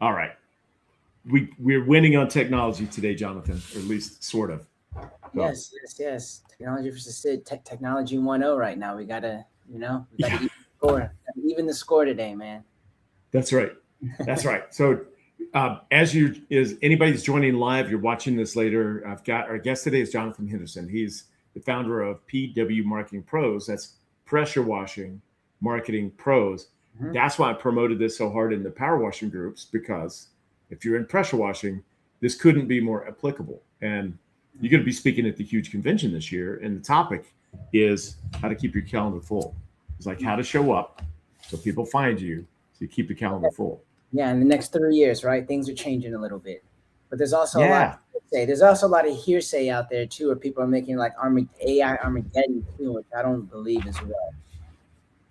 All right. We're winning on technology today, Jonathan, or at least sort of. So, Yes. Technology versus Sid. Technology 1-0 right now. We gotta yeah, even the score. Gotta even the score today, man. that's right. That's right. So, as anybody's joining live, you're watching this later. I've got our guest today is Jonathan Henderson. He's the founder of PW Marketing Pros. That's pressure washing marketing pros. Mhm. That's why I promoted this so hard in the power washing groups, because if you're in pressure washing, this couldn't be more applicable. And you're going to be speaking at the huge convention this year, and the topic is how to keep your calendar full. It's like how to show up so people find you, so you keep the calendar full. Yeah, in the next 3 years, right? Things are changing a little bit, but there's also a lot of Yeah, hearsay. There's also a lot of hearsay out there too, where people are making like AI Armageddon too, which I don't believe as well.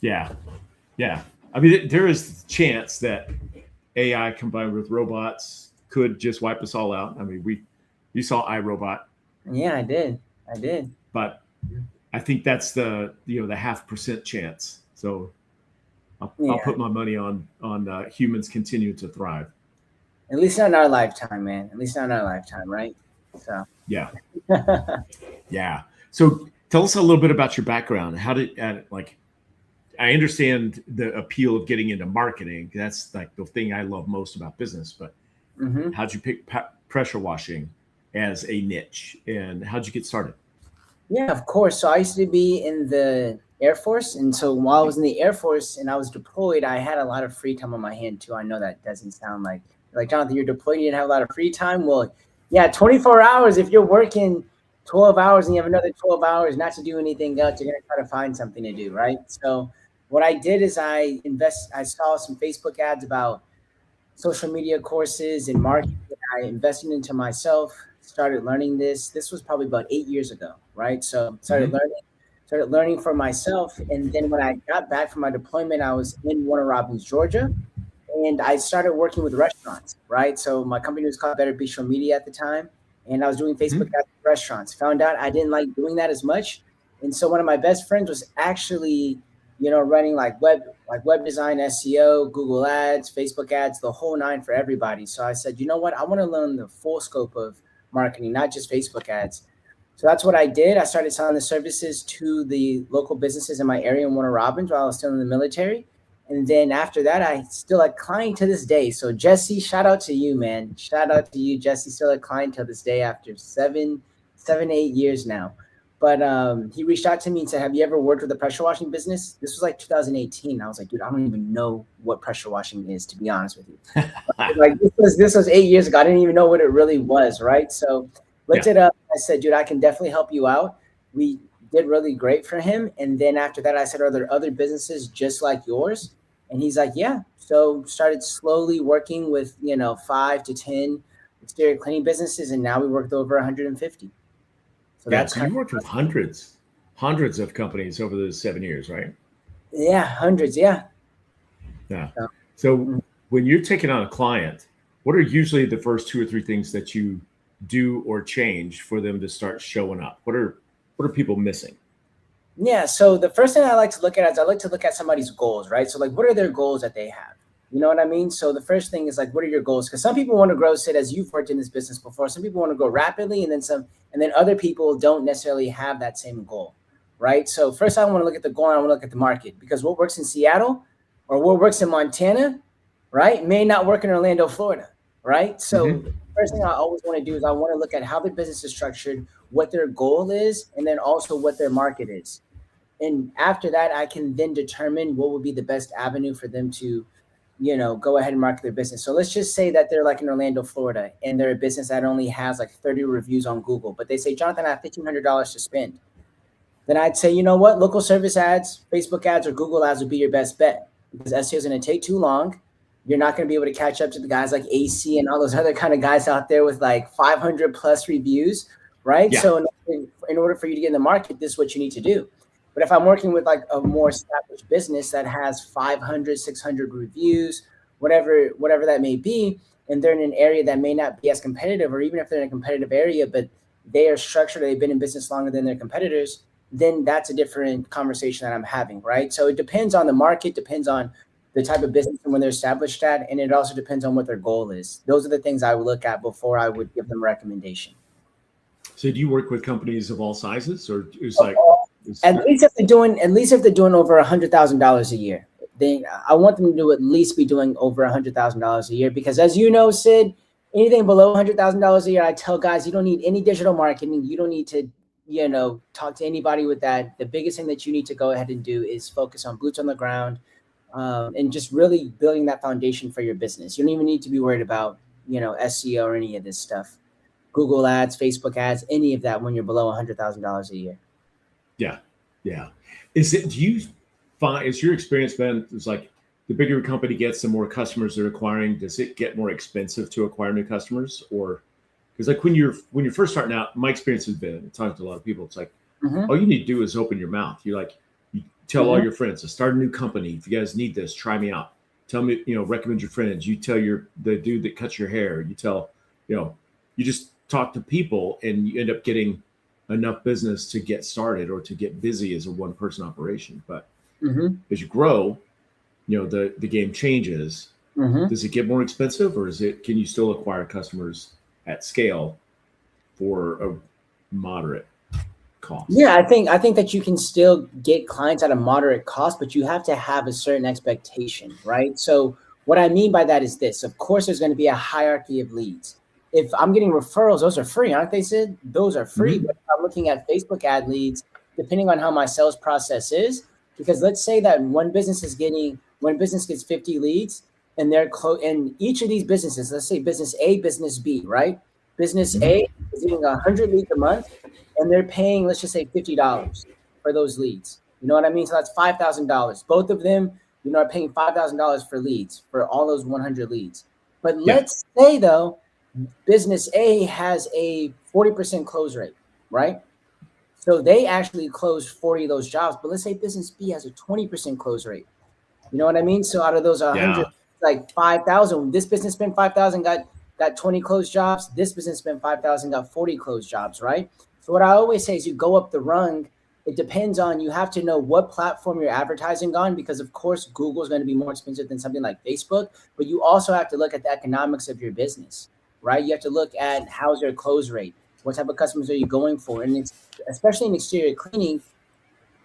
yeah, yeah. I mean, there is a chance that AI combined with robots could just wipe us all out. I mean, you saw iRobot, Yeah, I did. but I think that's the 0.5% chance. So I'll Yeah, put my money on humans continue to thrive. at least not in our lifetime, man. At least not in our lifetime, right? So. Yeah, yeah. So tell us a little bit about your background. How did like I understand the appeal of getting into marketing. That's like the thing I love most about business. But hmm how'd you pick pressure washing as a niche, and how'd you get started? Yeah, of course. So I used to be in the Air Force, and so while I was in the Air Force and I was deployed, I had a lot of free time on my hand too. I know that doesn't sound like Jonathan, you're deployed, you didn't have a lot of free time. Well, yeah, 24 hours. If you're working 12 hours and you have another 12 hours not to do anything else, you're gonna try to find something to do, right? So what I did is I saw some Facebook ads about social media courses and marketing. I invested into myself, started learning this. This was probably about 8 years ago, right? So Hmm. started learning for myself. And then when I got back from my deployment, I was in Warner Robins, Georgia, and I started working with restaurants, right? So my company was called Better Bistro Media at the time, and I was doing Facebook Hmm. ads for restaurants. Found out I didn't like doing that as much, and so one of my best friends was actually, running like web design, SEO, Google Ads, Facebook ads, the whole nine for everybody. So I said, you know what, I want to learn the full scope of marketing, not just Facebook ads. So that's what I did. I started selling the services to the local businesses in my area in Warner Robins while I was still in the military. And then after that, I still a client to this day. So Jesse, shout out to you, man. Shout out to you, Jesse. Still a client to this day after 8 years now. But he reached out to me and said, "Have you ever worked with a pressure washing business?" This was like 2018. I was like, "Dude, I don't even know what pressure washing is, to be honest with you." Like this was 8 years ago. I didn't even know what it really was, right? So looked Yeah. it up. I said, "Dude, I can definitely help you out." We did really great for him. And then after that, I said, "Are there other businesses just like yours?" And he's like, "Yeah." So started slowly working with 5 to 10 exterior cleaning businesses, and now we worked over 150. So Yeah. that's So kind you worked with hundreds of companies over those 7 years, right? Yeah, hundreds. Yeah. Yeah. So, So mm, when you're taking on a client, what are usually the first two or three things that you do or change for them to start showing up? What are people missing? yeah. So the first thing I like to look at is I like to look at somebody's goals, right? So like, what are their goals that they have? You know what I mean? So the first thing is like, what are your goals? Because some people want to grow, Sid, as you've worked in this business before. Some people want to grow rapidly, and then other people don't necessarily have that same goal, right? So first, I want to look at the goal, and I want to look at the market, because what works in Seattle or what works in Montana, right, may not work in Orlando, Florida, right? So Hmm. first thing I always want to do is I want to look at how the business is structured, what their goal is, and then also what their market is. And after that, I can then determine what would be the best avenue for them to go ahead and market their business. So let's just say that they're like in Orlando, Florida, and they're a business that only has like 30 reviews on Google, but they say, Jonathan, I have $1,500 to spend. Then I'd say, you know what, local service ads, Facebook ads, or Google ads would be your best bet, because SEO is going to take too long. You're not going to be able to catch up to the guys like AC and all those other kind of guys out there with like 500 plus reviews, right? Yeah. So in order for you to get in the market, this is what you need to do. But if I'm working with like a more established business that has 500, 600 reviews, whatever that may be, and they're in an area that may not be as competitive, or even if they're in a competitive area, but they are structured, they've been in business longer than their competitors, then that's a different conversation that I'm having, right? So it depends on the market, depends on the type of business and when they're established at, and it also depends on what their goal is. Those are the things I would look at before I would give them a recommendation. So do you work with companies of all sizes, or at least if they're doing over $100,000 a year? Then I want them to at least be doing over $100,000 a year, because as you know, Sid, anything below $100,000 a year, I tell guys, you don't need any digital marketing. You don't need to, talk to anybody with that. The biggest thing that you need to go ahead and do is focus on boots on the ground, and just really building that foundation for your business. You don't even need to be worried about, SEO or any of this stuff. Google ads, Facebook ads, any of that when you're below $100,000 a year. Yeah. Is your experience been, it's like the bigger a company gets, the more customers they're acquiring, does it get more expensive to acquire new customers? Or because like when you're first starting out, my experience has been talking to a lot of people, it's like, all you need to do is open your mouth. You tell all your friends to start a new company. If you guys need this, try me out. Tell me, recommend your friends. You tell the dude that cuts your hair. You tell, you just talk to people, and you end up getting enough business to get started or to get busy as a one person operation. But as you grow, the game changes. Does it get more expensive, or can you still acquire customers at scale for a moderate cost? Yeah, I think that you can still get clients at a moderate cost, but you have to have a certain expectation, right? So what I mean by that is this. Of course, there's going to be a hierarchy of leads. If I'm getting referrals, those are free, aren't they, Sid? Those are free. But if I'm looking at Facebook ad leads, depending on how my sales process is, because let's say that one business gets 50 leads, and and each of these businesses, let's say business A, business B, right? Business A is getting 100 leads a month, and they're paying, let's just say $50 for those leads. You know what I mean? So that's $5,000. Both of them, are paying $5,000 for leads, for all those 100 leads. But let's say though, business A has a 40% close rate, right? So they actually closed 40 of those jobs, but let's say business B has a 20% close rate. You know what I mean? So out of those 100, like 5,000, this business spent 5,000, got 20 closed jobs. This business spent 5,000, got 40 closed jobs, right? So what I always say is you go up the rung. It depends on, you have to know what platform you're advertising on, because of course, Google is going to be more expensive than something like Facebook, but you also have to look at the economics of your business, right? You have to look at how's your close rate. What type of customers are you going for? And it's, especially in exterior cleaning,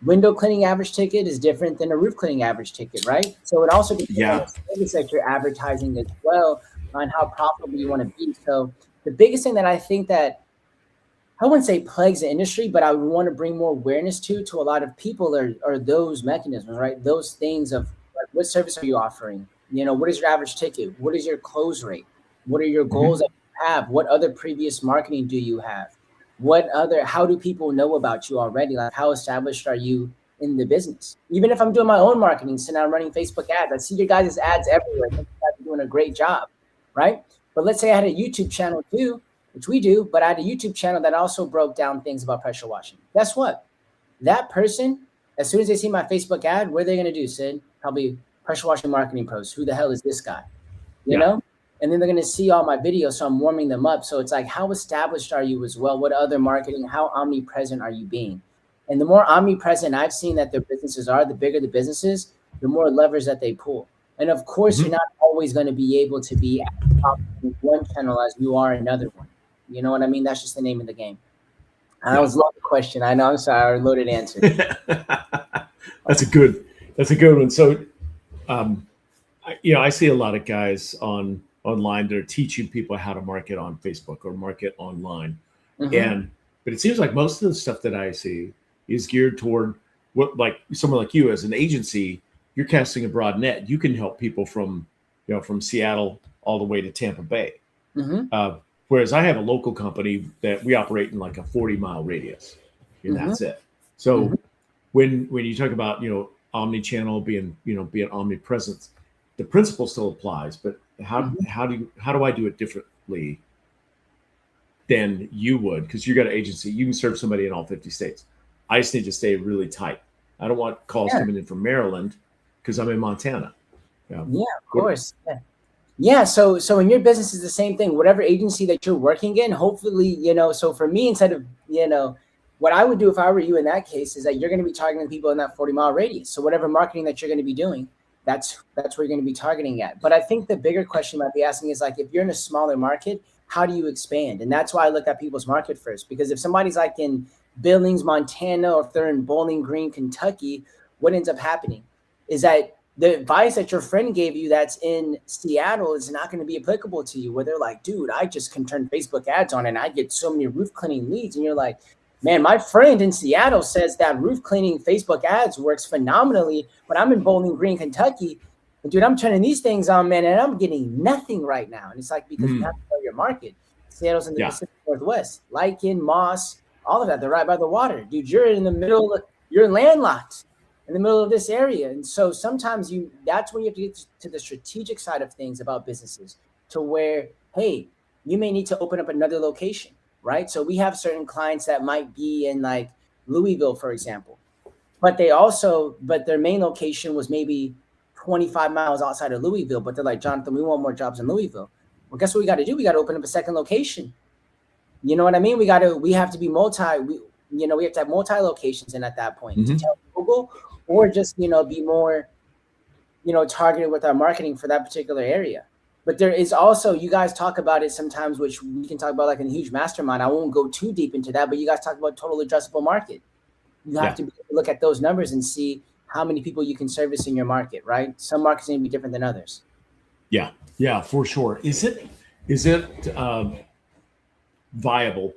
window cleaning average ticket is different than a roof cleaning average ticket, right? So it also depends on the service that you're advertising as well, on how profitable you want to be. So the biggest thing that I think that, I wouldn't say plagues the industry, but I would want to bring more awareness to a lot of people are those mechanisms, right? Those things of like, what service are you offering? What is your average ticket? What is your close rate? What are your goals that you have? What other previous marketing do you have? How do people know about you already? Like, how established are you in the business? Even if I'm doing my own marketing, so now I'm running Facebook ads, I see your guys' ads everywhere. You guys are doing a great job, right? But let's say I had a YouTube channel too, which we do, but I had a YouTube channel that also broke down things about pressure washing. Guess what? That person, as soon as they see my Facebook ad, what are they going to do, Sid? Probably pressure washing marketing pros. Who the hell is this guy? You know? And then they're going to see all my videos. So I'm warming them up. So it's like, how established are you as well? What other marketing, how omnipresent are you being? And the more omnipresent I've seen that their businesses are, the bigger the businesses, the more levers that they pull. And of course, you're not always going to be able to be at the top of one channel as you are another one. You know what I mean? That's just the name of the game. That was a loaded question. I know. I'm sorry. Loaded answer. That's a good one. So, I see a lot of guys online that are teaching people how to market on Facebook or market online. But it seems like most of the stuff that I see is geared toward what, like someone like you as an agency, you're casting a broad net. You can help people from Seattle all the way to Tampa Bay. Whereas I have a local company that we operate in like a 40-mile radius, and that's it. So when you talk about, omni-channel being omnipresent, the principle still applies, but how do I do it differently than you would? Because you got an agency, you can serve somebody in all 50 states. I just need to stay really tight. I don't want calls coming in from Maryland because I'm in Montana. Yeah, of course. Yeah. So in your business is the same thing. Whatever agency that you're working in, hopefully, so for me, instead of, what I would do if I were you in that case is that you're going to be targeting people in that 40-mile radius. So whatever marketing that you're going to be doing, that's where you're going to be targeting at. But I think the bigger question you might be asking is like, if you're in a smaller market, how do you expand? And that's why I look at people's market first, because if somebody's like in Billings, Montana, or if they're in Bowling Green, Kentucky, what ends up happening is that the advice that your friend gave you that's in Seattle is not going to be applicable to you, where they're like, dude, I just can turn Facebook ads on and I get so many roof cleaning leads. And you're like, man, my friend in Seattle says that roof cleaning Facebook ads works phenomenally, but I'm in Bowling Green, Kentucky. And dude, I'm turning these things on, man, and I'm getting nothing right now. And it's like, because you have to know your market. Seattle's in the Pacific Northwest, Lycan, Moss, all of that. They're right by the water. Dude, you're in the middle, you're landlocked in the middle of this area. And so sometimes that's when you have to get to the strategic side of things about businesses, to where, hey, you may need to open up another location, right? So we have certain clients that might be in like Louisville, for example, but their main location was maybe 25 miles outside of Louisville, but they're like, Jonathan, we want more jobs in Louisville. Well, guess what we got to do? We got to open up a second location. You know what I mean? We have to be we have to have multi locations in at that point to tell Google, or just, be more, targeted with our marketing for that particular area. But there is also, you guys talk about it sometimes, which we can talk about like in a huge mastermind. I won't go too deep into that, but you guys talk about total addressable market. You have to look at those numbers and see how many people you can service in your market, right? Some markets need to be different than others. Yeah, for sure. Is it viable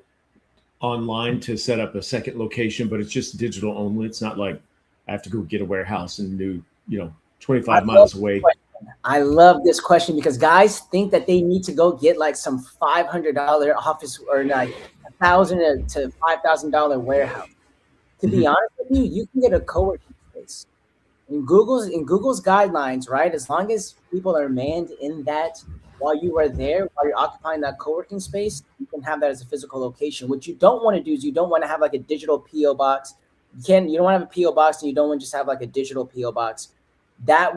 online to set up a second location, but it's just digital only? It's not like I have to go get a warehouse in New, 25 miles away. I love this question, because guys think that they need to go get like some $500 office or like $1,000 to $5,000 warehouse. To be honest with you, you can get a co-working space. In Google's guidelines, right? As long as people are manned in that while you are there, while you're occupying that co-working space, you can have that as a physical location. What you don't want to do is you don't want to have like a digital PO box. You don't want to have a PO box, and you don't want to just have like a digital PO box. That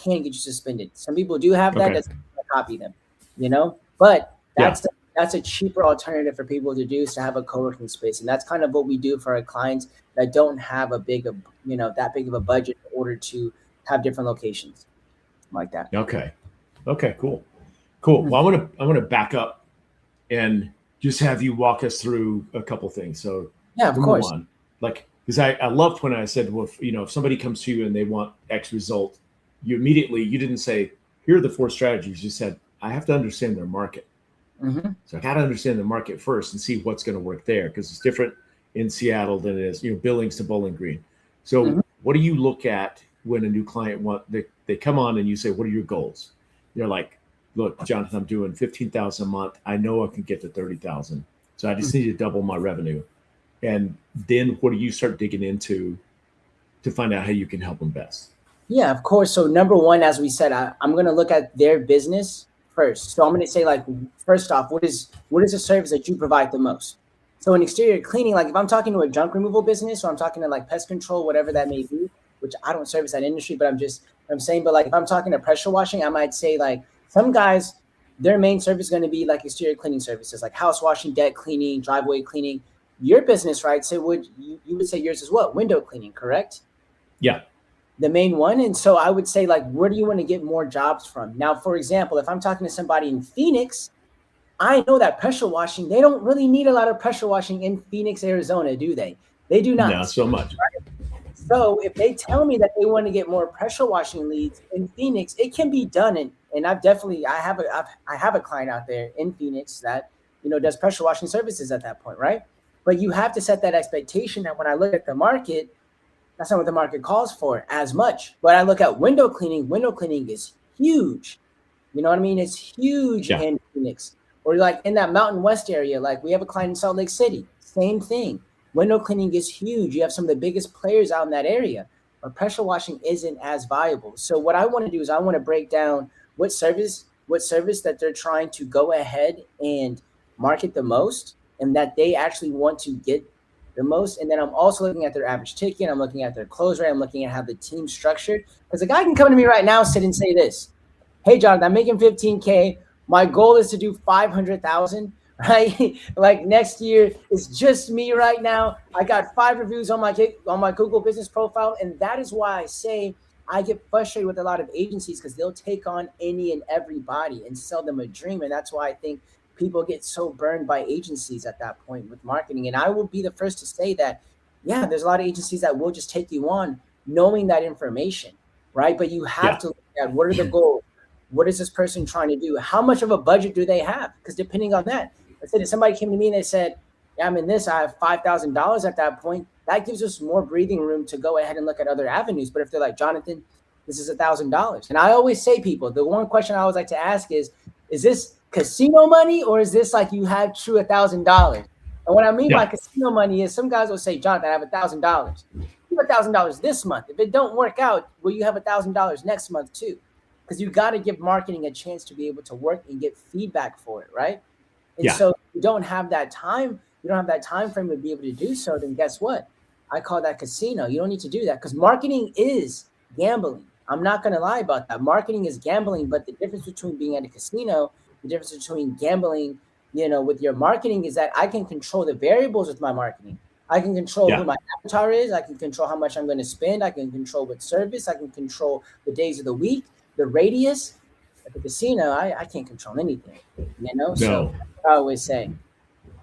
can get you suspended. Some people do have that. That's copy them, but that's a cheaper alternative for people to do, is to have a co-working space. And that's kind of what we do for our clients that don't have that big of a budget in order to have different locations like that. Okay, cool. Well, I want to back up and just have you walk us through a couple things. So yeah, of course. One, because I loved when I said, well, if somebody comes to you and they want X result, you didn't say, here are the 4 strategies. You said, I have to understand their market. So I got to understand the market first and see what's going to work there, because it's different in Seattle than it is, Billings to Bowling Green. So what do you look at when a new client they come on and you say, what are your goals? They're like, look, Jonathan, I'm doing 15,000 a month. I know I can get to 30,000. So I just need to double my revenue. And then what do you start digging into to find out how you can help them best? Yeah, of course. So number one, as we said, I'm going to look at their business first. So I'm going to say, like, first off, what is a service that you provide the most? So in exterior cleaning, like if I'm talking to a junk removal business, or I'm talking to like pest control, whatever that may be, which I don't service that industry, but I'm saying, but like if I'm talking to pressure washing, I might say like some guys, their main service is going to be like exterior cleaning services, like house washing, deck cleaning, driveway cleaning. Your business, right? So you would say yours is what? Window cleaning, correct? Yeah. The main one. And so I would say, like, where do you want to get more jobs from? Now, for example, if I'm talking to somebody in Phoenix, I know that pressure washing, they don't really need a lot of pressure washing in Phoenix, Arizona, do they? They do not. Not so much. Right? So if they tell me that they want to get more pressure washing leads in Phoenix, it can be done. And I have a client out there in Phoenix that, does pressure washing services at that point, right? But you have to set that expectation that when I look at the market, that's not what the market calls for as much. But I look at window cleaning. Window cleaning is huge. You know what I mean? It's huge in Phoenix. Or like in that Mountain West area, like we have a client in Salt Lake City. Same thing. Window cleaning is huge. You have some of the biggest players out in that area. But pressure washing isn't as viable. So what I want to do is I want to break down what service that they're trying to go ahead and market the most, and that they actually want to get the most. And then I'm also looking at their average ticket. I'm looking at their close rate. I'm looking at how the team's structured. Because a guy can come to me right now, sit and say this: hey, Jonathan, I'm making 15K. My goal is to do 500,000, right? Like next year, it's just me right now. I got 5 reviews on my Google business profile. And that is why I say I get frustrated with a lot of agencies because they'll take on any and everybody and sell them a dream. And that's why I think people get so burned by agencies at that point with marketing. And I will be the first to say that, yeah, there's a lot of agencies that will just take you on knowing that information, right? But you have to look at what are the goals? What is this person trying to do? How much of a budget do they have? Because depending on that, I said if somebody came to me and they said, yeah, I'm in this, I have $5,000 at that point, that gives us more breathing room to go ahead and look at other avenues. But if they're like, Jonathan, this is $1,000. And I always say, people, the one question I always like to ask is this casino money or is this like you have true $1,000? And what I mean by casino money is some guys will say, Jonathan, I have $1,000. You have $1,000 this month. If it don't work out, will you have $1,000 next month too? Because you got to give marketing a chance to be able to work and get feedback for it, right? And so if you don't have that time, you don't have that time frame to be able to do so, then guess what? I call that casino. You don't need to do that because marketing is gambling. I'm not going to lie about that. Marketing is gambling, but the difference between being at a casino, the difference between gambling, with your marketing is that I can control the variables with my marketing. I can control who my avatar is. I can control how much I'm going to spend. I can control what service. I can control the days of the week, the radius. At the casino, I can't control anything, So I always say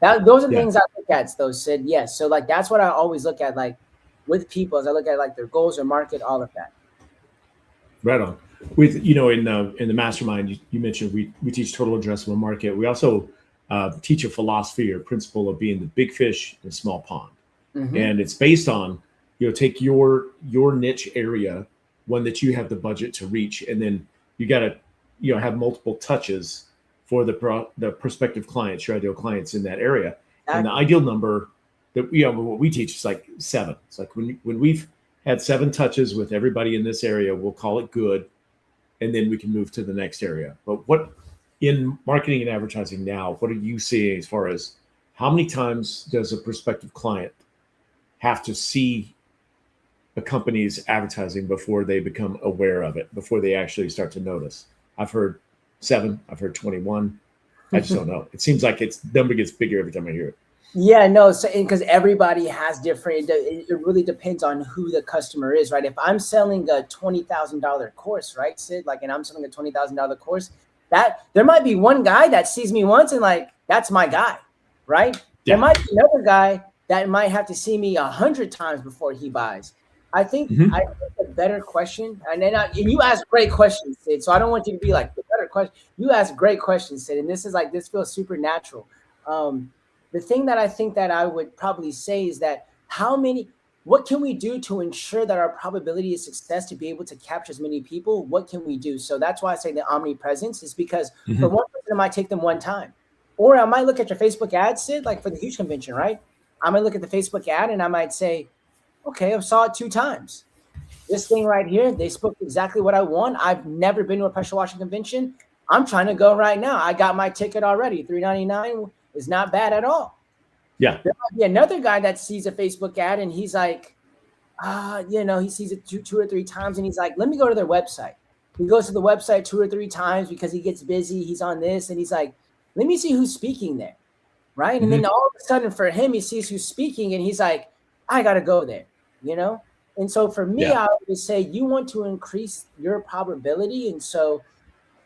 those are the things I look at, though, Sid. Yes. So like, that's what I always look at, like with people, as I look at like their goals or market, all of that. Right on. With, in the mastermind, you mentioned we teach total addressable market. We also teach a philosophy or principle of being the big fish in a small pond. Mm-hmm. And it's based on, take your niche area, one that you have the budget to reach. And then you got to, have multiple touches for the prospective clients, your ideal clients in that area. Exactly. And the ideal number that what we teach is like 7. It's like when we've had 7 touches with everybody in this area, we'll call it good, and then we can move to the next area. But what in marketing and advertising now, what are you seeing as far as how many times does a prospective client have to see a company's advertising before they become aware of it, before they actually start to notice? I've heard 7, I've heard 21. I just don't know. It seems like number gets bigger every time I hear it. Yeah, no, so because everybody has different, it really depends on who the customer is, right? If I'm selling a $20,000 course, right, Sid, and I'm selling a $20,000 course, that there might be one guy that sees me once and like, that's my guy, right? Yeah. There might be another guy that might have to see me 100 times before he buys. I think I think a better question, and you ask great questions, Sid. So I don't want you to be like the better question. You ask great questions, Sid, and this feels supernatural. The thing that I think that I would probably say is that what can we do to ensure that our probability of success to be able to capture as many people? What can we do? So that's why I say the omnipresence is because for one person, it might take them one time. Or I might look at your Facebook ad, Sid, like for the huge convention, right? I might look at the Facebook ad and I might say, okay, I saw it 2 times. This thing right here, they spoke exactly what I want. I've never been to a pressure washing convention. I'm trying to go right now. I got my ticket already. $3.99 is not bad at all. Yeah. There might be another guy that sees a Facebook ad and he's like, he sees it two or 3 times and he's like, let me go to their website. He goes to the website 2 or 3 times because he gets busy. He's on this and he's like, let me see who's speaking there. Right. And then all of a sudden for him, he sees who's speaking and he's like, I got to go there, And so for me, I would say you want to increase your probability. And so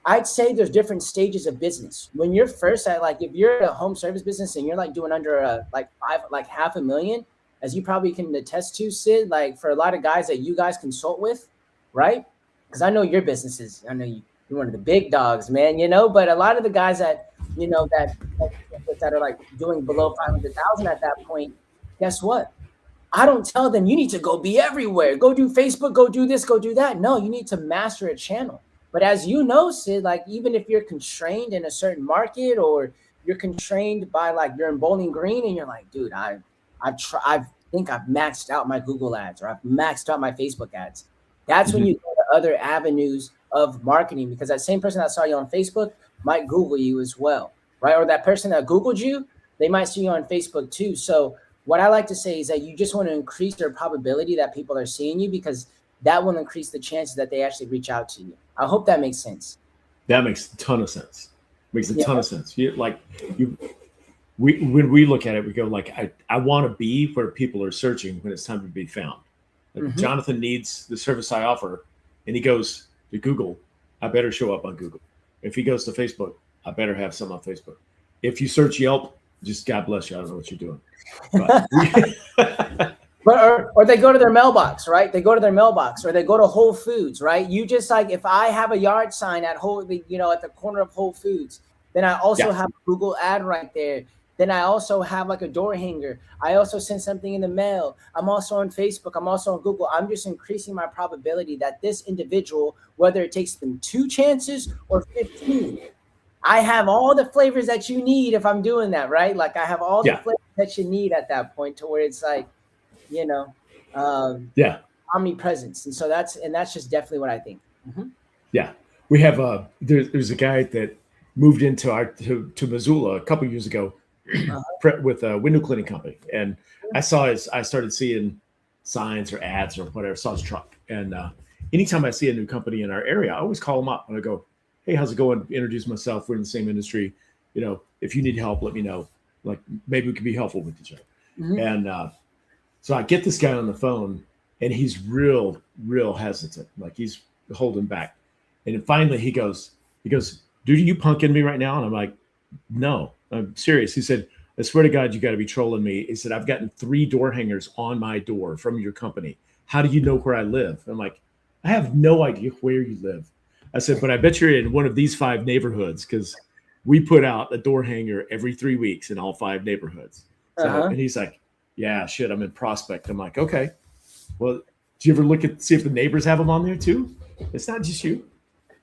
I'd say there's different stages of business. When you're first at if you're a home service business and you're doing under $500,000, as you probably can attest to, Sid, for a lot of guys that you guys consult with, right? Because I know your businesses, I know you're one of the big dogs, man, but a lot of the guys that, that are doing below 500,000 at that point, guess what? I don't tell them you need to go be everywhere. Go do Facebook, go do this, go do that. No, you need to master a channel. But as you know, Sid, even if you're constrained in a certain market or you're constrained by you're in Bowling Green and you're like, dude, I think I've maxed out my Google ads or I've maxed out my Facebook ads. That's when you go to other avenues of marketing because that same person that saw you on Facebook might Google you as well, right? Or that person that Googled you, they might see you on Facebook too. So what I like to say is that you just want to increase their probability that people are seeing you because that will increase the chances that they actually reach out to you. I hope that makes sense. That makes a ton of sense. Makes a ton of sense. When we look at it, we go I want to be where people are searching when it's time to be found. Jonathan needs the service I offer. and he goes to Google, I better show up on Google. If he goes to Facebook, I better have some on Facebook. If you search Yelp, just God bless you. I don't know what you're doing. But or they go to their mailbox, right? They go to their mailbox, or they go to Whole Foods, right? You just like, if I have a yard sign at at the corner of Whole Foods, then I also have a Google ad right there. Then I also have like a door hanger. I also send something in the mail. I'm also on Facebook. I'm also on Google. I'm just increasing my probability that this individual, whether it takes them 2 chances or 15, I have all the flavors that you need if I'm doing that, right? Like I have all the flavors that you need at that point, to where it's like, omnipresence. And so that's just definitely what I think. Mm-hmm. Yeah. We have there's a guy that moved into to Missoula a couple of years ago with a window cleaning company. And I started seeing signs or ads or whatever, saw his truck. And anytime I see a new company in our area, I always call them up and I go, hey, how's it going? Introduce myself. We're in the same industry. If you need help, let me know. Like maybe we can be helpful with each other. Mm-hmm. And so I get this guy on the phone and he's real hesitant. Like he's holding back. And then finally he goes, dude, are you punking me right now? And I'm like, no, I'm serious. He said, I swear to God, you got to be trolling me. He said, I've gotten 3 door hangers on my door from your company. How do you know where I live? I'm like, I have no idea where you live. I said, but I bet you're in one of these 5 neighborhoods, because we put out a door hanger every 3 weeks in all 5 neighborhoods. So, and he's like, yeah, shit, I'm in Prospect. I'm like, okay, well, do you ever see if the neighbors have them on there too? It's not just you,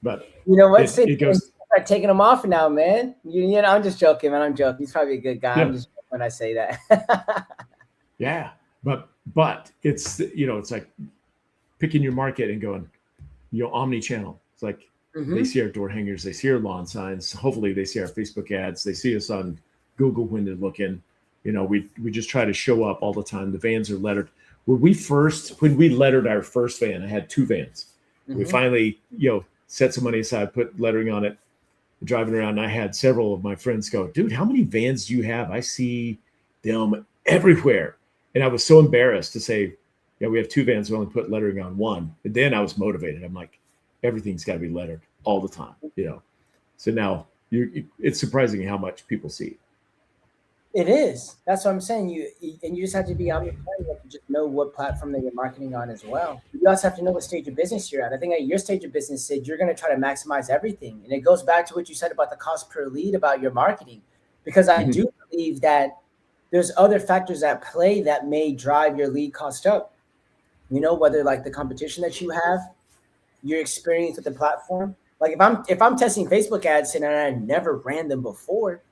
but you know what? It goes. Start taking them off now, man. I'm just joking, man. I'm joking. He's probably a good guy. I'm just joking when I say that. Yeah, but it's it's like picking your market and going, omni-channel. It's like they see our door hangers, they see our lawn signs. Hopefully, they see our Facebook ads. They see us on Google when they're looking. We just try to show up all the time. The vans are lettered. When we lettered our first van, I had 2 vans. Mm-hmm. We finally, set some money aside, put lettering on it, driving around. And I had several of my friends go, dude, how many vans do you have? I see them everywhere. And I was so embarrassed to say, yeah, we have 2 vans. We only put lettering on 1. And then I was motivated. I'm like, everything's got to be lettered all the time, So now it's surprising how much people see. It is. That's what I'm saying. You just have to be omnipresent. You have to just know what platform that you're marketing on as well. You also have to know what stage of business you're at. I think at your stage of business, Sid, you're going to try to maximize everything. And it goes back to what you said about the cost per lead about your marketing, because I do believe that there's other factors at play that may drive your lead cost up. Whether like the competition that you have, your experience with the platform. Like if I'm testing Facebook ads and I never ran them before,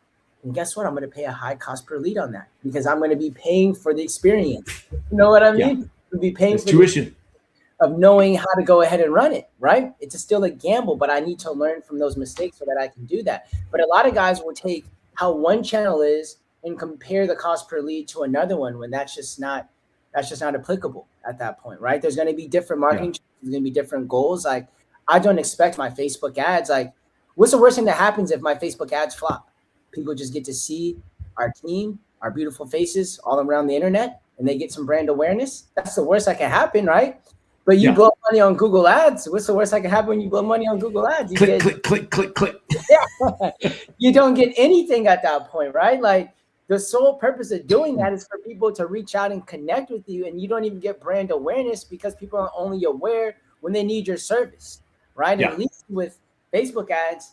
and guess what? I'm going to pay a high cost per lead on that, because I'm going to be paying for the experience. You know what I mean? Yeah. We'll be paying for tuition of knowing how to go ahead and run it, right? It's still a gamble, but I need to learn from those mistakes so that I can do that. But a lot of guys will take how one channel is and compare the cost per lead to another one, when that's just not applicable at that point, right? There's going to be different marketing. There's going to be different goals. Like, I don't expect my Facebook ads. Like, what's the worst thing that happens if my Facebook ads flop? People just get to see our team, our beautiful faces all around the internet, and they get some brand awareness. That's the worst that can happen, right? But you blow money on Google Ads. What's the worst that can happen when you blow money on Google Ads? You click. Yeah. You don't get anything at that point, right? Like, the sole purpose of doing that is for people to reach out and connect with you, and you don't even get brand awareness because people are only aware when they need your service, right? And at least with Facebook ads,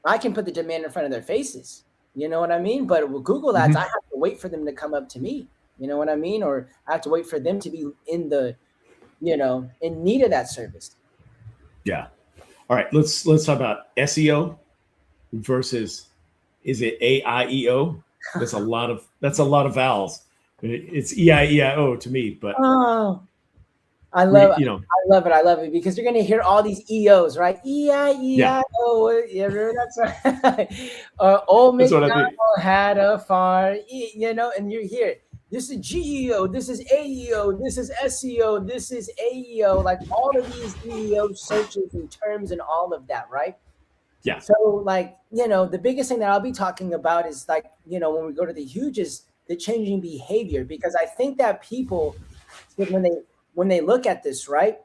I can put the demand in front of their faces. You know what I mean? But with Google ads, I have to wait for them to come up to me. You know what I mean? Or I have to wait for them to be in need of that service. Yeah. All right. Let's talk about SEO versus, is it AIEO? That's a lot of vowels. It's EIEIO to me, but I love it because you're gonna hear all these EOs, right? EIEIO. Yeah, that's right. Old McDonald had a farm, and you hear this is GEO, this is AEO, this is SEO, this is AEO, like all of these EEO searches and terms and all of that, right? Yeah. So the biggest thing that I'll be talking about is when we go to the huge is the changing behavior, because I think that people, when they look at this, right,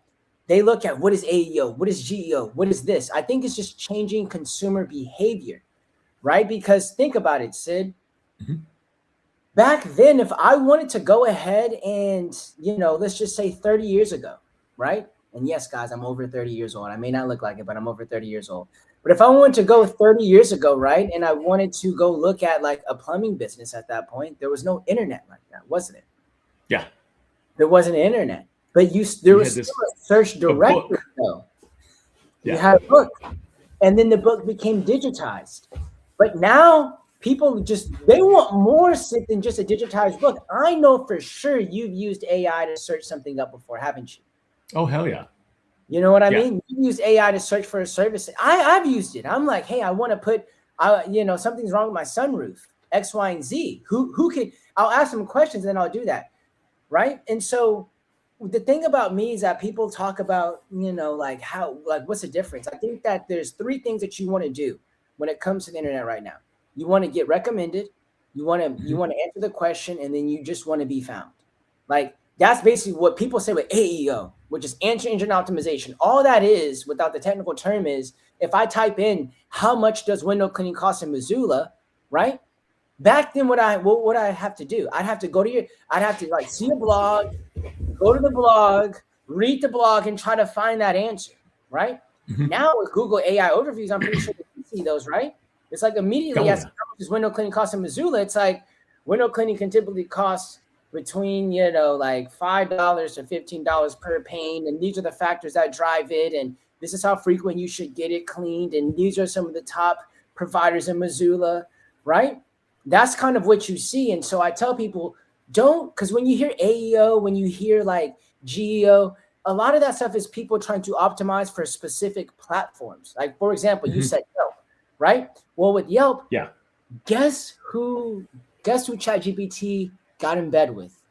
They look at what is AIEO, what is GEO, what is this? I think it's just changing consumer behavior, right? Because think about it, Sid. Mm-hmm. Back then, if I wanted to go ahead and, let's just say 30 years ago, right? And yes, guys, I'm over 30 years old. I may not look like it, but I'm over 30 years old. But if I wanted to go 30 years ago, right, and I wanted to go look at like a plumbing business at that point, there was no internet like that, wasn't it? Yeah. There wasn't an internet, but there was still a search directory though. Yeah. You had a book, and then the book became digitized. But now people they want more than just a digitized book. I know for sure you've used AI to search something up before, haven't you? Oh, hell yeah. You know what I mean? You use AI to search for a service. I've used it. I'm like, hey, I want to put, something's wrong with my sunroof, X, Y, and Z. Who can? I'll ask them questions and then I'll do that, right? And so the thing about me is that people talk about, what's the difference? I think that there's 3 things that you want to do when it comes to the internet right now. You want to get recommended, you want to answer the question, and then you just want to be found. Like that's basically what people say with AIEO, which is answer engine optimization. All that is, without the technical term, is if I type in how much does window cleaning cost in Missoula, right? Back then, what would I have to do? I'd have to I'd have to see a blog, go to the blog, read the blog, and try to find that answer, right? Mm-hmm. Now with Google AI overviews, I'm pretty sure you can see those, right? It's like immediately as how much does window cleaning cost in Missoula? It's like window cleaning can typically cost between like $5 to $15 per pane, and these are the factors that drive it, and this is how frequent you should get it cleaned, and these are some of the top providers in Missoula, right? That's kind of what you see. And so I tell people, because when you hear AIEO, when you hear like GEO, a lot of that stuff is people trying to optimize for specific platforms. Like, for example, you said Yelp, right? Well, with Yelp, guess who ChatGPT got in bed with?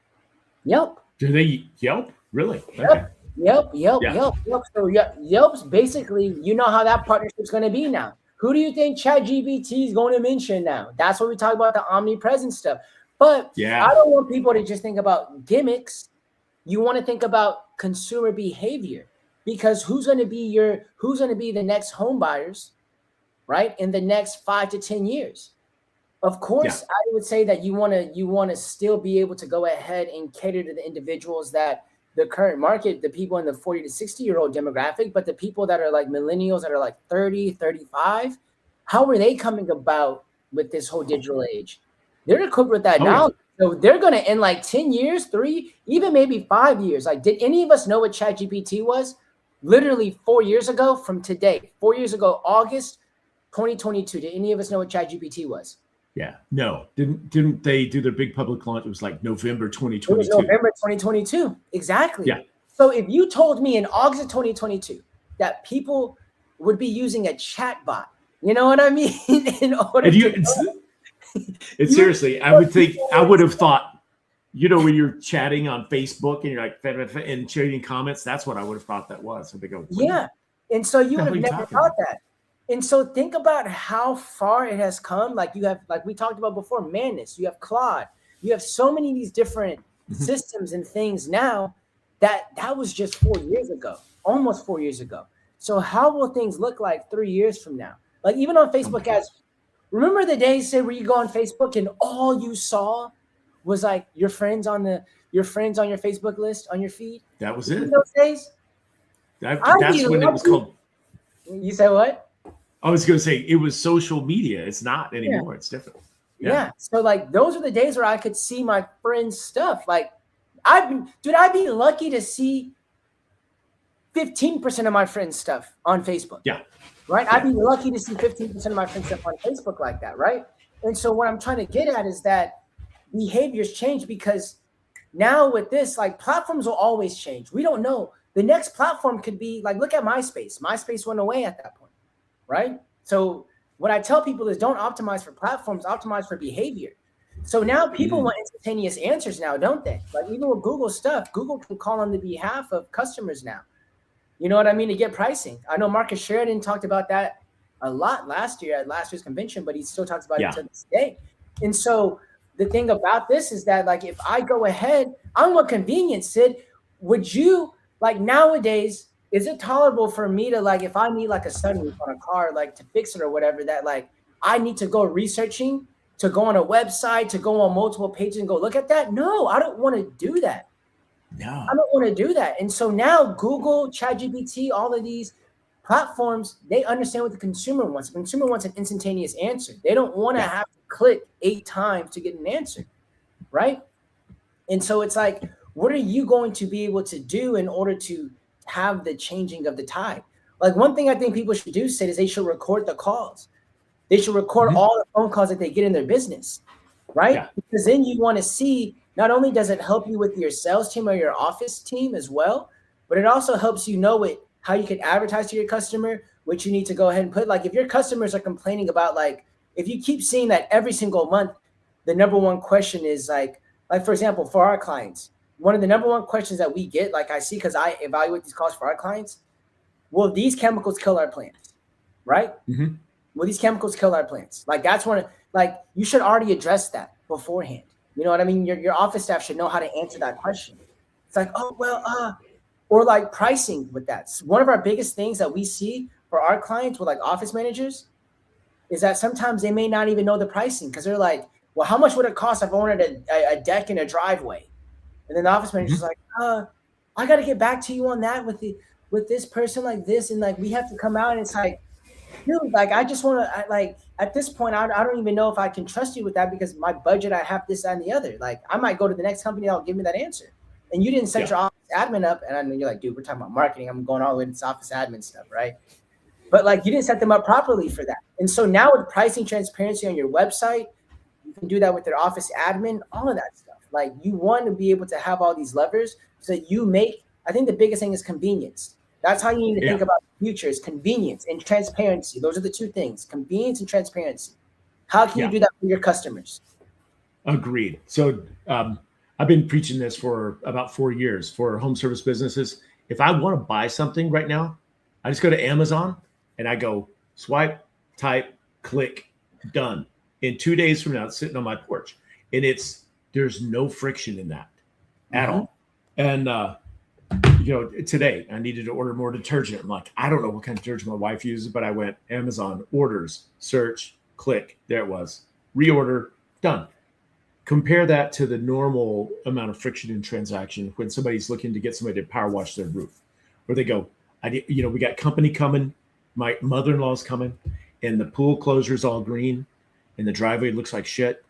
Yelp. Do they Yelp? Really? Okay. Yelp. So Yelp's basically, you know how that partnership's going to be now. Who do you think ChatGPT is going to mention now? That's what we talk about, the omnipresent stuff. But I don't want people to just think about gimmicks. You want to think about consumer behavior, because who's going to be the next home buyers, right? In the next 5 to 10 years. Of course, I would say that you want to still be able to go ahead and cater to the individuals that the current market, the people in the 40 to 60-year-old demographic, but the people that are like millennials that are like 30, 35, how are they coming about with this whole digital age? They're equipped with that knowledge. So they're going to, in like 10 years, 3, even maybe 5 years. Like, did any of us know what ChatGPT was? Literally 4 years ago from today, 4 years ago, August 2022. Did any of us know what ChatGPT was? Yeah, no. Didn't they do their big public launch? It was like November 2022. It was November 2022. Exactly. Yeah. So if you told me in August of 2022 that people would be using a chat bot, you know what I mean? Seriously, I would have thought, when you're chatting on Facebook and you're like and sharing comments, that's what I would have thought that was. So they go, yeah. And so you would have never thought that. And so think about how far it has come. Like you have, like we talked about before, Madness, you have Claude, you have so many of these different systems and things now that was just 4 years ago, almost 4 years ago. So how will things look like 3 years from now? Like even on Facebook ads, remember the days where you go on Facebook and all you saw was like your friends on your Facebook list on your feed? That was it. Those days? That's when it was called. You said what? I was going to say it was social media. It's not anymore. Yeah. It's different. Yeah. So like those are the days where I could see my friends' stuff. Like I'd be lucky to see 15% of my friends' stuff on Facebook. Yeah. Right. Yeah. I'd be lucky to see 15% of my friends' stuff on Facebook like that. Right. And so what I'm trying to get at is that behaviors change, because now with this, like platforms will always change. We don't know. The next platform could be like, look at MySpace. MySpace went away at that point. Right. So what I tell people is don't optimize for platforms, optimize for behavior. So now people want instantaneous answers now, don't they? Like even with Google stuff, Google can call on the behalf of customers now. You know what I mean? To get pricing. I know Marcus Sheridan talked about that a lot last year at last year's convention, but he still talks about it to this day. And so the thing about this is that like if I go ahead, I'm more convenient, Sid. Would you like nowadays, is it tolerable for me to like, if I need like a sunroof on a car, like to fix it or whatever, that like I need to go researching, to go on a website, to go on multiple pages and go look at that? No, I don't want to do that. No. I don't want to do that. And so now Google, ChatGPT, all of these platforms, they understand what the consumer wants. The consumer wants an instantaneous answer. They don't want to have to click 8 times to get an answer, right? And so it's like, what are you going to be able to do in order to have the changing of the tide? Like, one thing I think people should do, Sid, is they should record the calls. They should record all the phone calls that they get in their business, right? Yeah. Because then you want to see, not only does it help you with your sales team or your office team as well, but it also helps you know how you can advertise to your customer, what you need to go ahead and put. Like, if your customers are complaining about, like, if you keep seeing that every single month, the number one question is like for example, for our clients, one of the number one questions that we get, like I see, because I evaluate these calls for our clients, will these chemicals kill our plants, right? Mm-hmm. Will these chemicals kill our plants? Like, that's one, like, you should already address that beforehand. You know what I mean? Your office staff should know how to answer that question. It's like, oh, well, or like pricing with that. One of our biggest things that we see for our clients with like office managers is that sometimes they may not even know the pricing, because they're like, well, how much would it cost if I wanted a deck in a driveway? And then the office manager's like, I got to get back to you on that with this person like this. And like, we have to come out, and it's like, dude, like, I just want to, like, at this point, I don't even know if I can trust you with that, because my budget, I have this, that, and the other. Like, I might go to the next company that'll give me that answer. And you didn't set your office admin up. And I know you're like, dude, we're talking about marketing. I'm going all the way to this office admin stuff, right? But like, you didn't set them up properly for that. And so now with pricing transparency on your website, you can do that with their office admin, all of that stuff. Like, you want to be able to have all these levers so that you make, I think the biggest thing is convenience. That's how you need to think about the future, is convenience and transparency. Those are the two things, convenience and transparency. How can you do that for your customers? Agreed. So I've been preaching this for about 4 years for home service businesses. If I want to buy something right now, I just go to Amazon and I go swipe, type, click, done. In 2 days from now, it's sitting on my porch. And there's no friction in that at all. And today I needed to order more detergent. I'm like, I don't know what kind of detergent my wife uses, but I went Amazon, orders, search, click. There it was. Reorder, done. Compare that to the normal amount of friction in transaction when somebody's looking to get somebody to power wash their roof, where they go, we got company coming, my mother-in-law's coming, and the pool closure's all green, and the driveway looks like shit.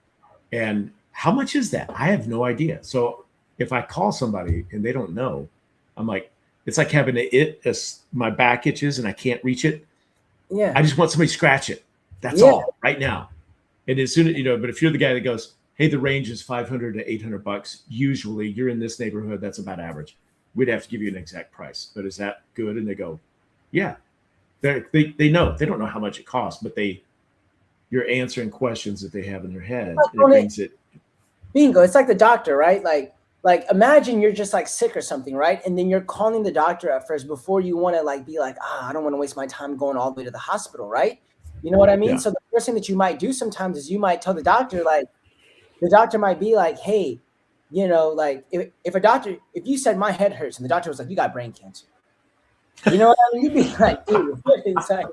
And how much is that? I have no idea. So if I call somebody and they don't know, I'm like, it's like having my back itches and I can't reach it. Yeah. I just want somebody to scratch it. That's all right now. And as soon as, but if you're the guy that goes, hey, the range is $500 to $800. Usually you're in this neighborhood. That's about average. We'd have to give you an exact price, but is that good? And they go, yeah, they know, they don't know how much it costs, but you're answering questions that they have in their head. Bingo. It's like the doctor, right? Like imagine you're just like sick or something, right? And then you're calling the doctor at first before you want to like be like, I don't want to waste my time going all the way to the hospital, right? You know what I mean? Yeah. So the first thing that you might do sometimes is you might tell the doctor, like, the doctor might be like, hey, like if you said my head hurts and the doctor was like, you got brain cancer. You know what I mean? You'd be like, dude, what is that?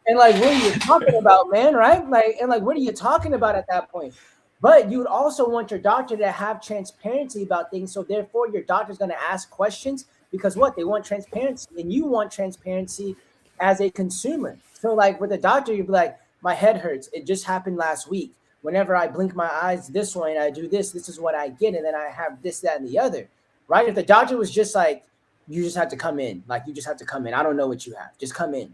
And what are you talking about, man? Right? What are you talking about at that point? But you would also want your doctor to have transparency about things. So therefore your doctor's going to ask questions, because they want transparency, and you want transparency as a consumer. So like with a doctor, you'd be like, my head hurts. It just happened last week. Whenever I blink my eyes this way and I do this is what I get. And then I have this, that, and the other, right? If the doctor was just like, you just have to come in. Like, you just have to come in. I don't know what you have. Just come in.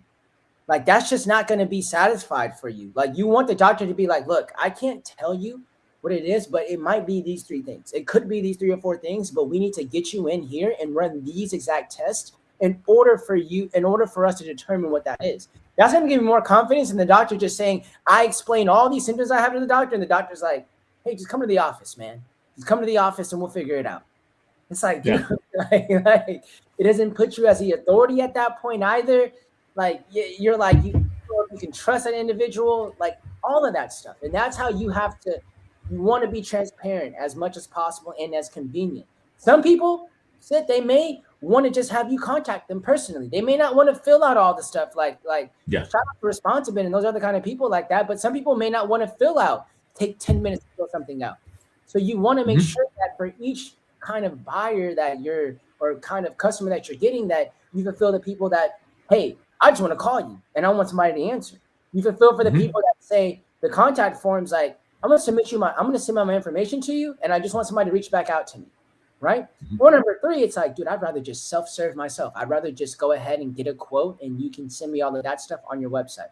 Like, that's just not going to be satisfied for you. Like, you want the doctor to be like, look, I can't tell you what it is, but it might be these 3 things. It could be these 3 or 4 things, but we need to get you in here and run these exact tests in order for us to determine what that is. That's going to give me more confidence than the doctor just saying, I explain all these symptoms I have to the doctor, and the doctor's like, hey, just come to the office, man. Just come to the office and we'll figure it out. It's like, dude, it doesn't put you as the authority at that point either. Like, you're like, you can trust that individual, like all of that stuff. And that's how you want to be transparent as much as possible and as convenient. Some people they may want to just have you contact them personally. They may not want to fill out all the stuff like Yeah. shout out to Responsible and those other kind of people like that. But some people may not want to take 10 minutes to fill something out. So you want to make sure that for each kind of buyer that or kind of customer that you're getting, that you fulfill the people that, hey, I just want to call you and I want somebody to answer. You fulfill for the people that say the contact forms, like, I'm going to send my information to you, and I just want somebody to reach back out to me, right? Or number 3, it's like, dude, I'd rather just self-serve myself. I'd rather just go ahead and get a quote, and you can send me all of that stuff on your website.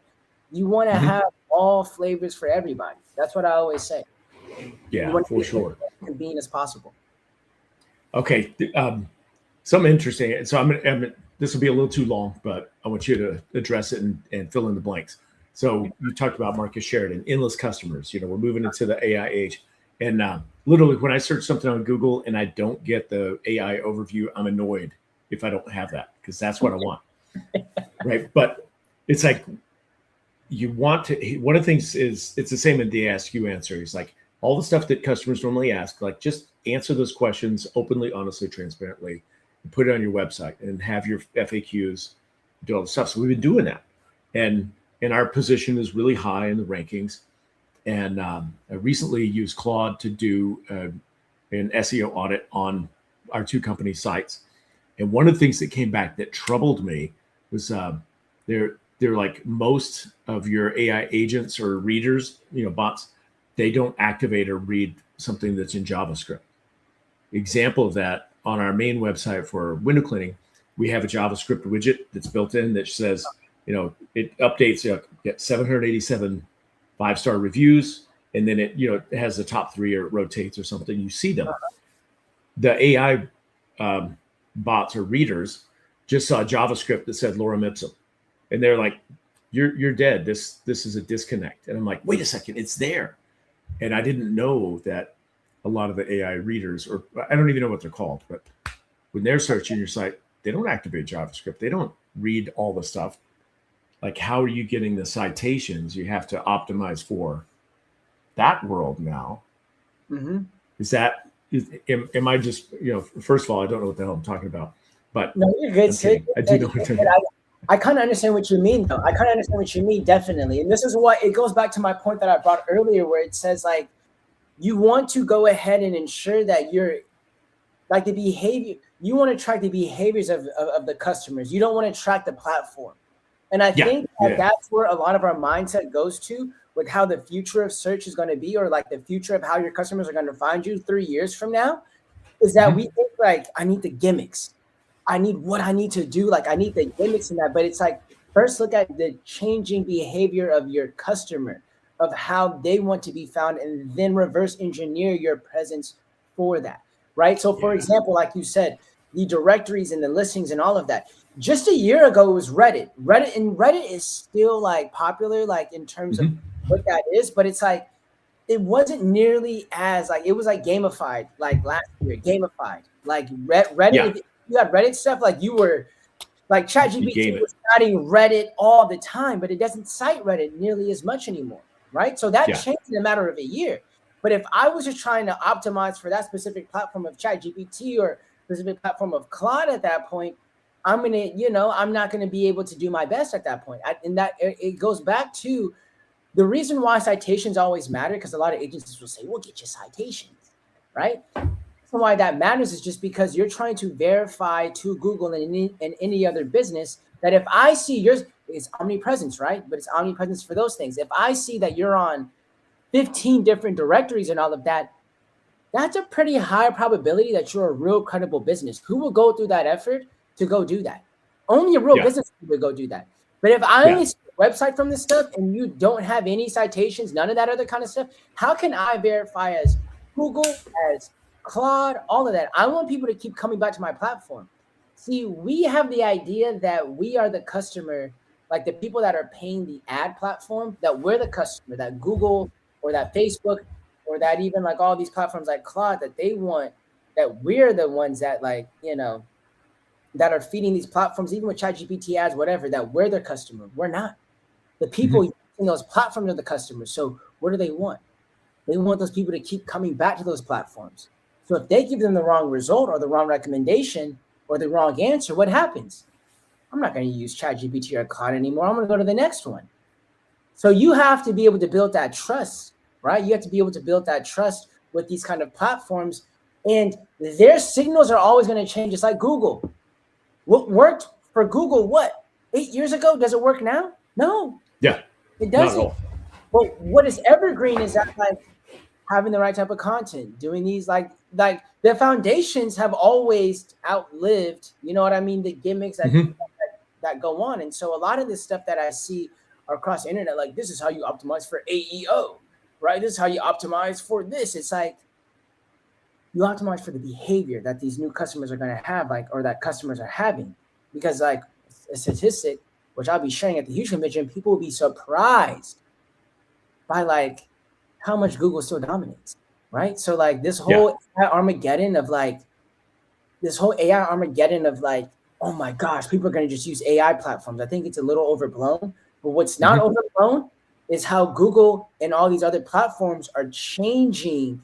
You want to have all flavors for everybody. That's what I always say. Yeah, for sure. As convenient as possible. Okay, something interesting. So this will be a little too long, but I want you to address it and fill in the blanks. So you talked about Marcus Sheridan, endless customers. We're moving into the AI age. And literally, when I search something on Google and I don't get the AI overview, I'm annoyed if I don't have that, because that's what I want. Right. But it's like, you want to, one of the things is, it's the same in the Ask You answer. It's like all the stuff that customers normally ask, like just answer those questions openly, honestly, transparently, and put it on your website and have your FAQs, do all the stuff. So we've been doing that. And our position is really high in the rankings. And I recently used Claude to do an SEO audit on our 2 company sites. And one of the things that came back that troubled me was they're like, most of your AI agents or readers, bots, they don't activate or read something that's in JavaScript. Example of that, on our main website for window cleaning, we have a JavaScript widget that's built in that says, it updates, get 787 5-star reviews, and then it has the top 3 or it rotates or something. You see them. The AI bots or readers just saw JavaScript that said lorem ipsum, and they're like, "You're dead. This is a disconnect." And I'm like, "Wait a second, it's there." And I didn't know that a lot of the AI readers, or I don't even know what they're called, but when they're searching your site, they don't activate JavaScript. They don't read all the stuff. Like, how are you getting the citations? You have to optimize for that world now. Am I just, first of all, I don't know what the hell I'm talking about, but no, you're good. I do know what you're talking about. I kind of understand what you mean, though. I kind of understand what you mean, definitely. And this is what, it goes back to my point that I brought earlier, where it says, like, you want to go ahead and ensure that you're, like, the behavior, you want to track the behaviors of the customers. You don't want to track the platform. And I think that's where a lot of our mindset goes to with how the future of search is going to be, or like the future of how your customers are going to find you 3 years from now, is that we think, like, I need the gimmicks. I need what I need to do. Like, I need the gimmicks in that. But it's like, first look at the changing behavior of your customer, of how they want to be found, and then reverse engineer your presence for that. Right. So, for example, like you said, the directories and the listings and all of that. Just a year ago, it was Reddit. Reddit is still, like, popular, like, in terms of what that is. But it's like, it wasn't nearly as, like, it was like gamified, like last year, gamified. Like Reddit, you had Reddit stuff, like, you were, like, ChatGPT was citing Reddit all the time, but it doesn't cite Reddit nearly as much anymore, right? So that changed in a matter of a year. But if I was just trying to optimize for that specific platform of ChatGPT or specific platform of Claude at that point, I'm not gonna be able to do my best at that point. And that it goes back to the reason why citations always matter, because a lot of agencies will say, "We'll get you citations," right? The reason why that matters is just because you're trying to verify to Google and any other business that if I see yours, it's omnipresence, right? But it's omnipresence for those things. If I see that you're on 15 different directories and all of that, that's a pretty high probability that you're a real credible business. Who will go through that effort to go do that? Only a real business would go do that. But if I only see a website from this stuff and you don't have any citations, none of that other kind of stuff, how can I verify as Google, as Claude, all of that? I want people to keep coming back to my platform. See, we have the idea that we are the customer, like the people that are paying the ad platform, that we're the customer, that Google or that Facebook or that even like all these platforms like Claude, that they want, that we're the ones that, like, that are feeding these platforms, even with ChatGPT ads, whatever, that we're their customer. We're not. The people using those platforms are the customers. So what do they want? They want those people to keep coming back to those platforms. So if they give them the wrong result or the wrong recommendation, or the wrong answer, what happens? I'm not going to use ChatGPT or Claude anymore. I'm going to go to the next one. So you have to be able to build that trust, right? You have to be able to build that trust with these kind of platforms, and their signals are always going to change. It's like Google. What worked for Google, 8 years ago? Does it work now? No. Yeah. It doesn't. But what is evergreen is that like having the right type of content, doing these like the foundations have always outlived, you know what I mean, the gimmicks that go on. And so a lot of this stuff that I see across the internet, like this is how you optimize for AEO, right? This is how you optimize for this. It's like you optimize for the behavior that these new customers are going to have, like, or that customers are having. Because like a statistic, which I'll be sharing at the huge convention, people will be surprised by like how much Google still dominates, right? So like this whole AI Armageddon of like, oh my gosh, people are going to just use AI platforms. I think it's a little overblown, but what's not overblown is how Google and all these other platforms are changing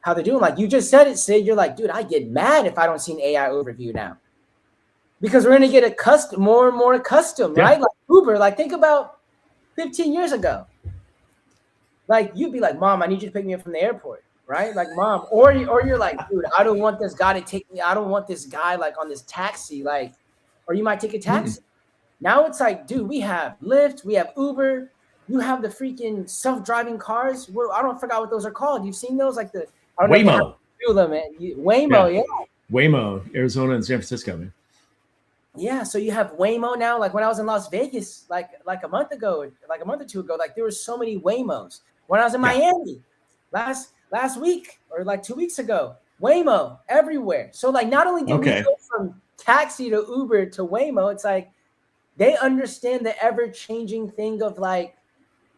how they're doing. Like you just said it, Sid, you're like, dude, I get mad if I don't see an AI overview now. Because we're going to get more and more accustomed, right? Like Uber, like think about 15 years ago. Like you'd be like, Mom, I need you to pick me up from the airport, right? Like, Mom, or you're like, dude, I don't want this guy to take me. I don't want this guy like on this taxi, like, or you might take a taxi. Now it's like, dude, we have Lyft, we have Uber, you have the freaking self-driving cars. Well, I don't forget what those are called. You've seen those, like the Waymo. Waymo, yeah. Waymo, Arizona and San Francisco, man. Yeah, so you have Waymo now. Like when I was in Las Vegas, like a month or two ago, like there were so many Waymos. When I was in Miami last week or like 2 weeks ago, Waymo everywhere. So like not only did we go from taxi to Uber to Waymo, it's like they understand the ever-changing thing of like,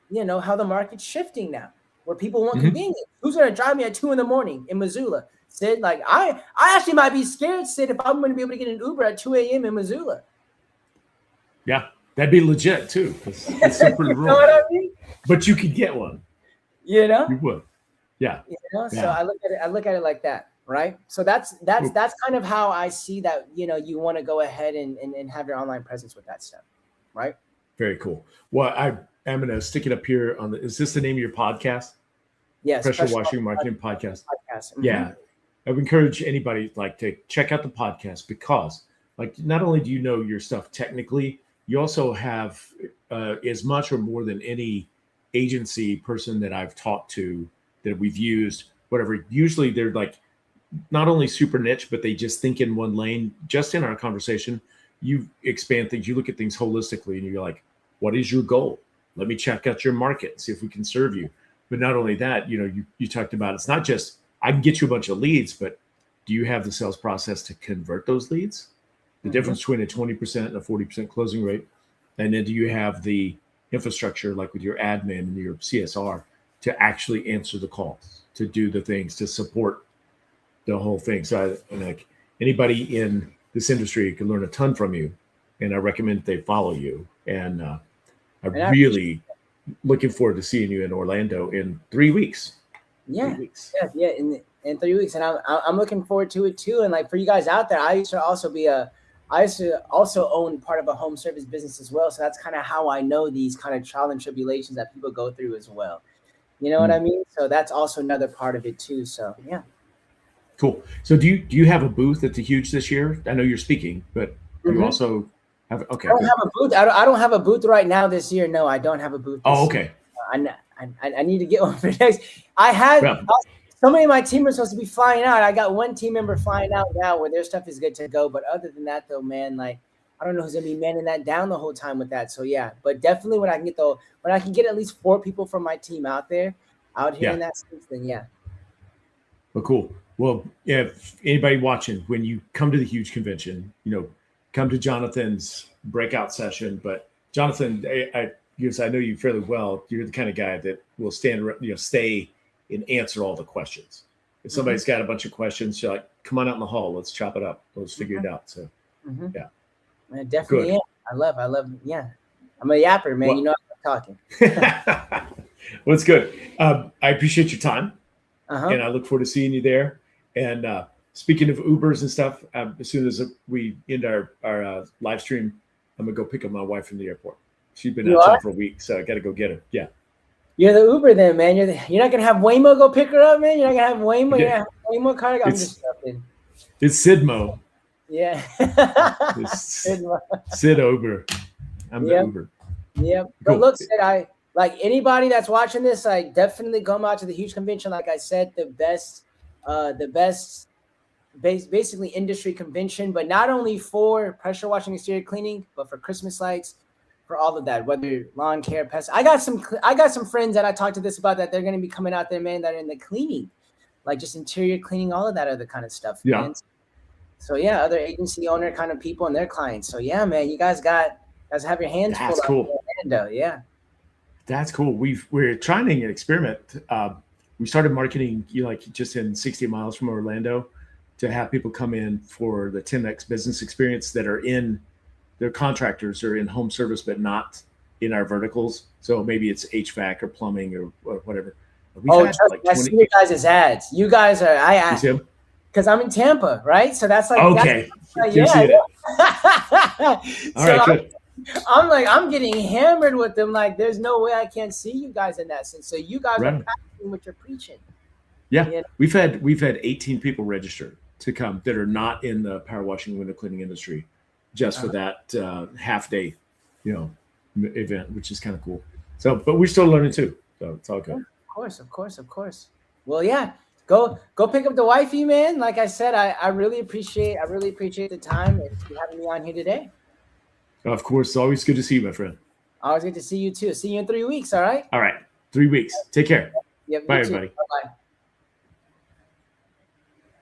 you know, how the market's shifting now, where people want convenience. Who's gonna drive me at 2 a.m. in Missoula? Sid, like I actually might be scared, Sid, if I'm going to be able to get an Uber at 2 a.m. in Missoula. Yeah, that'd be legit too. It's super you know what I mean? But you could get one. You know, you would. Yeah. You know, so I look at it like that, right? So that's kind of how I see that. You know, you want to go ahead and have your online presence with that stuff, right? Very cool. Well, I'm going to stick it up here on the. Is this the name of your podcast? Yes. Pressure Washing Marketing Podcast. Yeah. I would encourage anybody like to check out the podcast because like not only do you know your stuff technically, you also have as much or more than any agency person that I've talked to that we've used, whatever. Usually they're like not only super niche, but they just think in one lane. Just in our conversation, you expand things, you look at things holistically and you're like, what is your goal? Let me check out your market, see if we can serve you. But not only that, you know, you talked about it's not just I can get you a bunch of leads, but do you have the sales process to convert those leads? The difference between a 20% and a 40% closing rate. And then do you have the infrastructure, like with your admin and your CSR, to actually answer the calls, to do the things, to support the whole thing? So like anybody in this industry can learn a ton from you. And I recommend they follow you. And I'm really looking forward to seeing you in Orlando in 3 weeks. Yeah, in 3 weeks, and I'm looking forward to it too. And like for you guys out there, I used to also own part of a home service business as well. So that's kind of how I know these kind of trial and tribulations that people go through as well. You know what I mean? So that's also another part of it too. So yeah. Cool. So do you have a booth at the Huge this year? I know you're speaking, but you also have. Okay. I don't have a booth. I don't have a booth right now this year. No, I don't have a booth. Okay. I need to get one for next. Somebody of my team was supposed to be flying out. I got one team member flying out now where their stuff is good to go. But other than that, though, man, like I don't know who's gonna be manning that down the whole time with that. So yeah, but definitely when I can get at least 4 people from my team out here in that space, then yeah. Well, cool. Well, if anybody watching, when you come to the Huge convention, you know, come to Jonathan's breakout session. But Jonathan, because I know you fairly well, you're the kind of guy that will stay and answer all the questions. If somebody's got a bunch of questions, you're like, come on out in the hall, let's chop it up, let's figure it out. So, yeah, I definitely am. I love. Yeah, I'm a yapper, man. Well, you know, I'm talking. Well, it's good. I appreciate your time, and I look forward to seeing you there. And speaking of Ubers and stuff, as soon as we end our live stream, I'm gonna go pick up my wife from the airport. She's been out for a week, so I got to go get her. Yeah. You're the Uber then, man. You're not gonna have Waymo go pick her up, man. You're not gonna have Waymo. You're gonna have Waymo car. I'm just joking. It's Sidmo. Yeah. Sid Uber. I'm the Uber. Yeah. But look, Sid, I like anybody that's watching this. I definitely come out to the huge convention. Like I said, the best, basically industry convention, but not only for pressure washing, exterior cleaning, but for Christmas lights. For all of that, whether lawn care, pests. I got some friends that I talked to this about that they're going to be coming out there, man, that are in the cleaning, like just interior cleaning, all of that other kind of stuff. Yeah. Man. So yeah, other agency owner kind of people and their clients. So yeah, man, you guys have your hands full. That's cool. Yeah. That's cool. We're trying an experiment. We started marketing, like just in 60 miles from Orlando, to have people come in for the 10X business experience that are in. They're contractors or in home service, but not in our verticals. So maybe it's HVAC or plumbing or whatever. I see your guys' ads. You guys are because I'm in Tampa, right? So that's like okay. All right, good. I'm getting hammered with them. Like, there's no way I can't see you guys in that sense. So you guys are practicing what you're preaching. Yeah, you know? we've had 18 people register to come that are not in the power washing window cleaning industry. Just for that half day, event, which is kind of cool. So, but we're still learning too. So it's all good. Of course. Well, yeah, go pick up the wifey, man. Like I said, I really appreciate the time and you having me on here today. Of course, it's always good to see you, my friend. Always good to see you too. See you in 3 weeks. All right. All right, 3 weeks. Take care. Yep, bye, everybody. Bye.